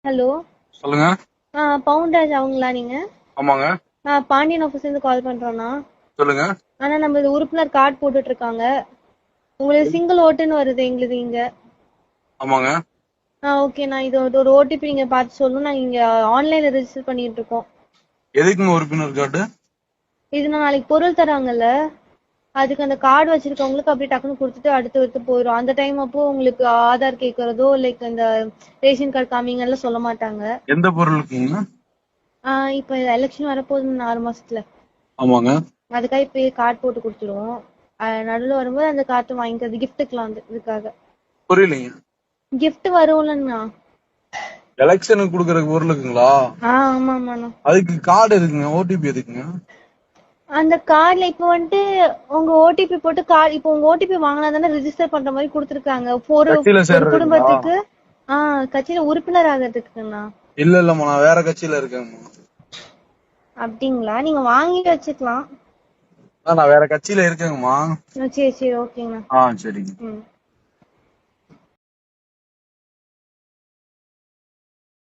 Hello. சொல்லுங்க. பவுன்ராஜ் அவங்களா நீங்க? ஆமாங்க. பாண்டியன் ஆஃபீஸ்ல இருந்து கால் பண்றோம்ண்ணா. சொல்லுங்க. ஆனா நம்ம இது உறுப்பினர் கார்டு போட்டுட்டு இருக்காங்க. உங்களுக்கு சிங்கிள் ஓட்டுன்னு வருது எங்களுது இங்க. ஆமாங்க. ஓகேண்ணா, இது ஒரு ஓடிபி நீங்க பார்த்து சொல்லணும். நாங்க இங்க ஆன்லைன்ல ரெஜிஸ்டர் பண்ணிட்டு இருக்கோம். எதுக்குங்க உறுப்பினர் கார்டு? இது நான் நாளைக்கு பொருள் தராங்கல்ல, அதுக்கு அந்த கார்டு வச்சிருக்கவங்களுக்கு அப்படி டக்குன்னு கொடுத்துட்டு அடுத்து போயிடும். அந்த டைம் அப்போ உங்களுக்கு ஆதார் கேட்கறதோ லைக் இந்த ரேஷன் கார்டு காமிங்கெல்லாம் சொல்ல மாட்டாங்க. எந்த பொருளுக்குங்க? இப்போ எலெக்ஷன் வரப்போகுது 6 மாசத்துல. ஆமாங்க. அதுக்காக இப்பயே கார்டு போட்டு கொடுத்துருவோம். நடுவில் வரும்போது அந்த கார்டு வாங்கிக்கிறது கிஃப்ட்டுக்கலாம் வந்து இதுக்காக. புரியலைங்க. கிஃப்ட் வரும்லண்ணா. எலெக்ஷனுக்கு குடுக்கற பொருளுக்குங்களா? ஆமாண்ணா. அதுக்கு கார்டு எதுக்குங்க? ஓடிபி எதுக்குங்க? அந்த கார்டுல இப்போ வந்துட்டு உங்க ஓடிபி போட்டு கார்டு, இப்போ உங்க ஓடிபி வாங்கினா தானே ரெஜிஸ்டர் பண்ற மாதிரி கொடுத்துருக்காங்க கட்சியில ஒரு சேர்றதுங்களா? குடும்பத்துக்கு. கட்சியில உறுப்பினர் ஆகிறதுக்குண்ணா. இல்லம்மா, நான் வேற கட்சியில இருக்கேன்மா. அப்படிங்களா? நீங்க வாங்கி வச்சுக்கலாம். நான் வேற கட்சியில இருக்கேங்கம்மா. சரி ஓகேங்கண்ணா. சரிங்க.